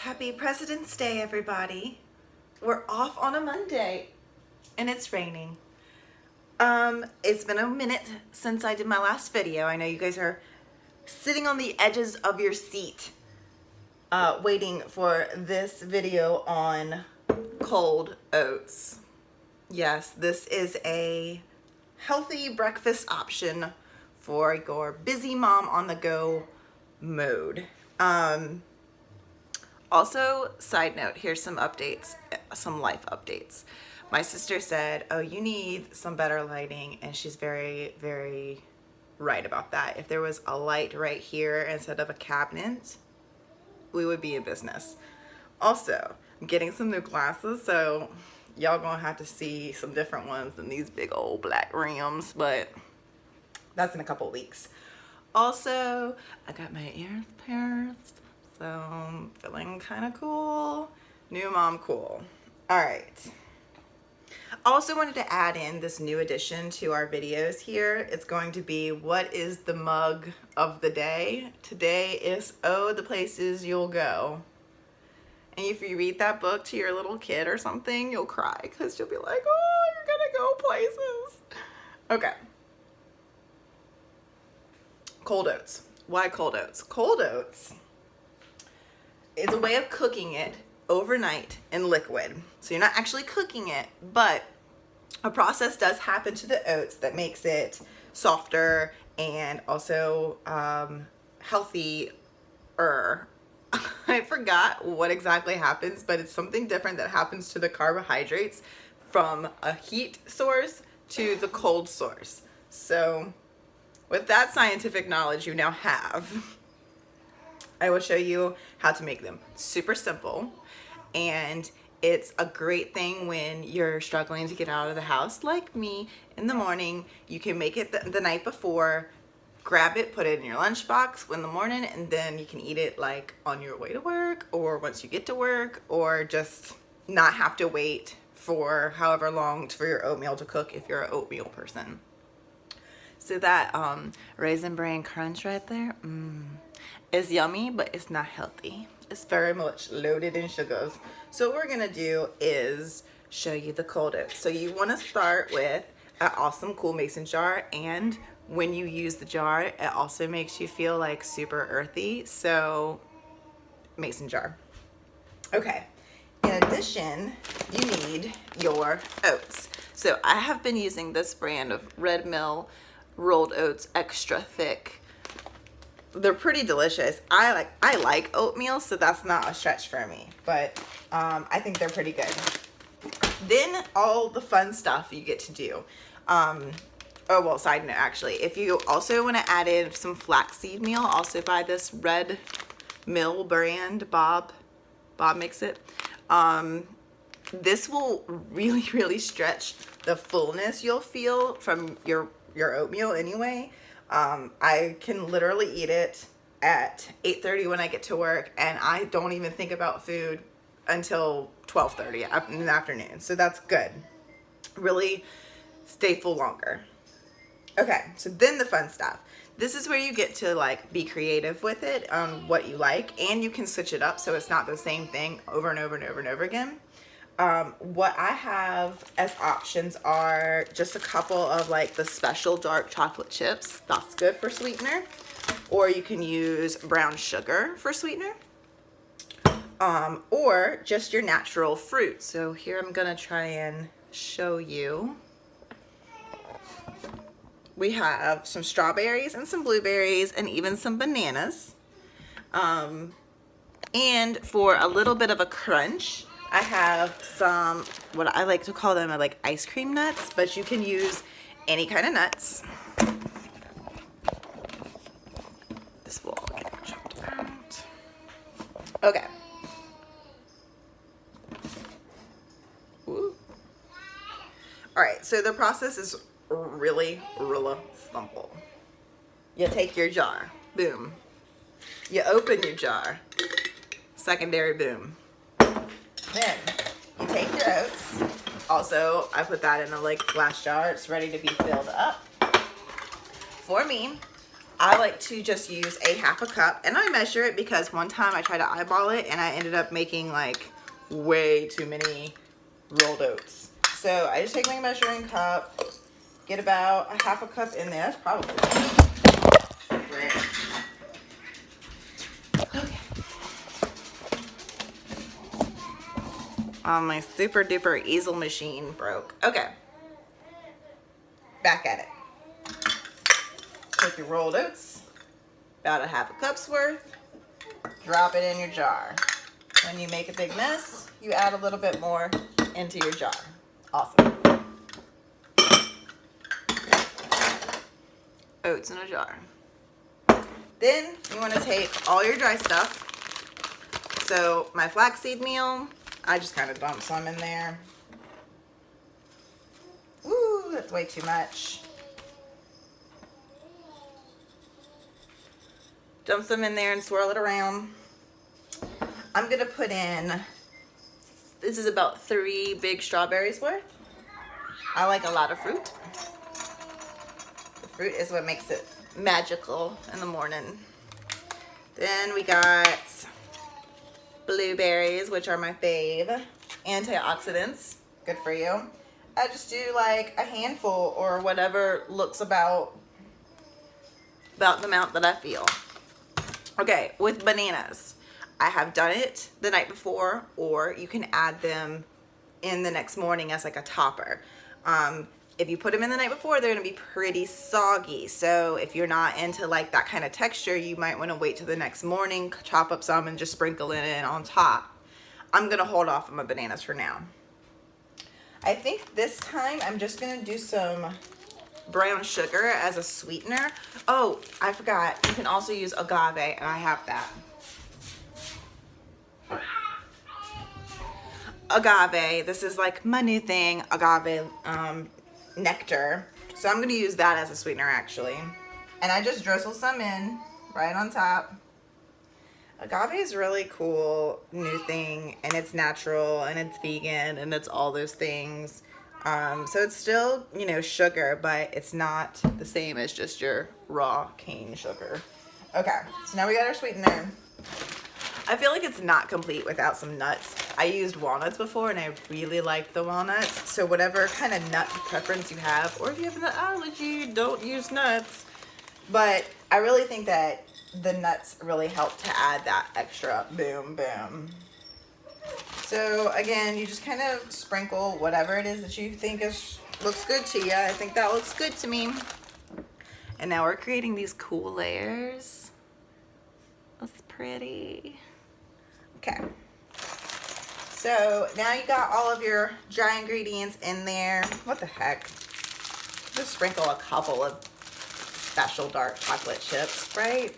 Happy President's Day, everybody. We're off on a Monday and it's raining. It's been a minute since I did my last video. I know you guys are sitting on the edges of your seat waiting for this video on cold oats. Yes, this is a healthy breakfast option for your busy mom on the go mode. Also, side note, here's some updates, some life updates. My sister said, oh, you need some better lighting, and she's very, very right about that. If there was a light right here instead of a cabinet, we would be in business. Also, I'm getting some new glasses, so y'all gonna have to see some different ones than these big old black rims, but that's in a couple weeks. Also, I got my ears pierced. So I'm feeling kind of cool. New mom cool. All right. I also wanted to add in this new addition to our videos here. It's going to be what is the mug of the day. Today is oh, the places you'll go. And if you read that book to your little kid or something, you'll cry because you'll be like, oh, you're gonna go places. Okay. Cold oats. Why cold oats? Cold oats is a way of cooking it overnight in liquid. So you're not actually cooking it, but a process does happen to the oats that makes it softer and also healthier. I forgot what exactly happens, but it's something different that happens to the carbohydrates from a heat source to the cold source. So with that scientific knowledge you now have, I will show you how to make them. Super simple, and it's a great thing when you're struggling to get out of the house like me in the morning. You can make it the night before, grab it, put it in your lunchbox in the morning, and then you can eat it like on your way to work or once you get to work, or just not have to wait for however long for your oatmeal to cook if you're an oatmeal person. So that Raisin Bran Crunch right there, it's yummy, but it's not healthy. It's very much loaded in sugars. So what we're gonna do is show you the cold oats. So you wanna start with an awesome cool mason jar, and when you use the jar, it also makes you feel like super earthy, so mason jar. Okay, in addition, you need your oats. So I have been using this brand of Red Mill rolled oats, extra thick. They're pretty delicious. I like oatmeal, so that's not a stretch for me, but I think they're pretty good. Then all the fun stuff you get to do. Oh, well, side note, actually, if you also want to add in some flaxseed meal, also buy this Red Mill brand, Bob makes it. This will really, really stretch the fullness you'll feel from your oatmeal anyway. I can literally eat it at 8:30 when I get to work, and I don't even think about food until 12:30 in the afternoon. So that's good. Really stay full longer. Okay, so then the fun stuff. This is where you get to like be creative with it on what you like, and you can switch it up so it's not the same thing over and over and over and over again. What I have as options are just a couple of like the special dark chocolate chips. That's good for sweetener. Or you can use brown sugar for sweetener. Or just your natural fruit. So here I'm gonna try and show you. We have some strawberries and some blueberries and even some bananas. And for a little bit of a crunch, I have some, what I like to call them like ice cream nuts, but you can use any kind of nuts. This will all get chopped out. Okay. Ooh. All right, so the process is really, really simple. You take your jar, boom. You open your jar, secondary boom. Then you take your oats. Also, I put that in a like glass jar. It's ready to be filled up. For me, I like to just use a half a cup, and I measure it because one time I tried to eyeball it and I ended up making like way too many rolled oats. So I just take my measuring cup, get about a half a cup in there. That's probably right. Okay. My super duper easel machine broke. Okay. Back at it. Take your rolled oats, about a half a cup's worth, drop it in your jar. When you make a big mess, you add a little bit more into your jar. Awesome. Oats in a jar. Then you want to take all your dry stuff. So my flaxseed meal, I just kind of dump some in there. Ooh, that's way too much. Dump some in there and swirl it around. I'm gonna put in, this is about 3 big strawberries worth. I like a lot of fruit. The fruit is what makes it magical in the morning. Then we got blueberries, which are my fave. Antioxidants, good for you. I just do like a handful or whatever looks about the amount that I feel. Okay, with bananas, I have done it the night before, or you can add them in the next morning as like a topper. If you put them in the night before, they're gonna be pretty soggy. So if you're not into like that kind of texture, you might wanna wait till the next morning, chop up some and just sprinkle it in on top. I'm gonna hold off on my bananas for now. I think this time I'm just gonna do some brown sugar as a sweetener. Oh, I forgot. You can also use agave, and I have that. Agave, this is like my new thing, agave nectar. So I'm going to use that as a sweetener actually. And I just drizzle some in right on top. Agave is really cool new thing, and it's natural and it's vegan and it's all those things. So it's still, you know, sugar, but it's not the same as just your raw cane sugar. Okay, so now we got our sweetener. I feel like it's not complete without some nuts. I used walnuts before and I really liked the walnuts. So whatever kind of nut preference you have, or if you have an allergy, don't use nuts. But I really think that the nuts really help to add that extra boom boom. So again, you just kind of sprinkle whatever it is that you think looks good to you. I think that looks good to me. And now we're creating these cool layers. That's pretty. Okay. So now you got all of your dry ingredients in there. What the heck? Just sprinkle a couple of special dark chocolate chips, right?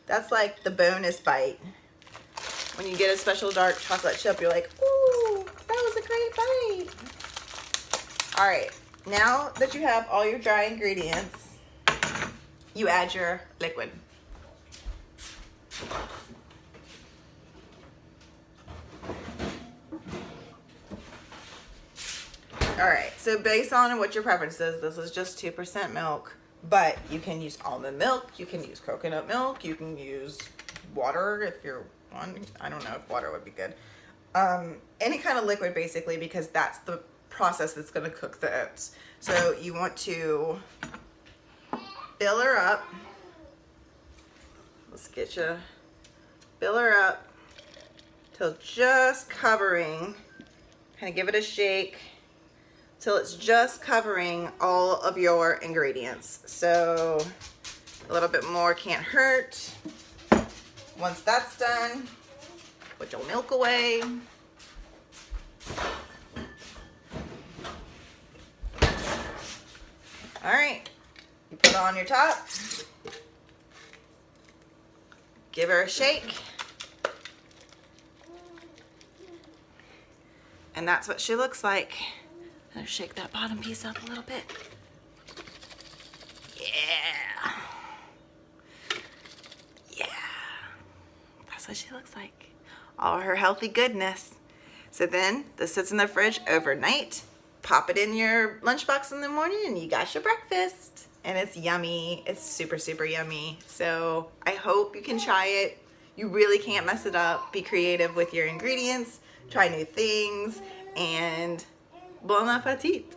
That's like the bonus bite. When you get a special dark chocolate chip, you're like, ooh, that was a great bite. All right, now that you have all your dry ingredients, you add your liquid. All right, so based on what your preference is, this is just 2% milk, but you can use almond milk, you can use coconut milk, you can use water if you're one. I don't know if water would be good. Any kind of liquid basically, because that's the process that's gonna cook the oats. So you want to fill her up. Let's get you, fill her up till just covering, kind of give it a shake till it's just covering all of your ingredients. So a little bit more can't hurt. Once that's done, put your milk away. All right, you put it on your top. Give her a shake. And that's what she looks like. I'll shake that bottom piece up a little bit. Yeah. Yeah. That's what she looks like. All her healthy goodness. So then this sits in the fridge overnight. Pop it in your lunchbox in the morning and you got your breakfast. and it's yummy. It's super, super yummy. So I hope you can try it. You really can't mess it up. Be creative with your ingredients, try new things, and bon appetit.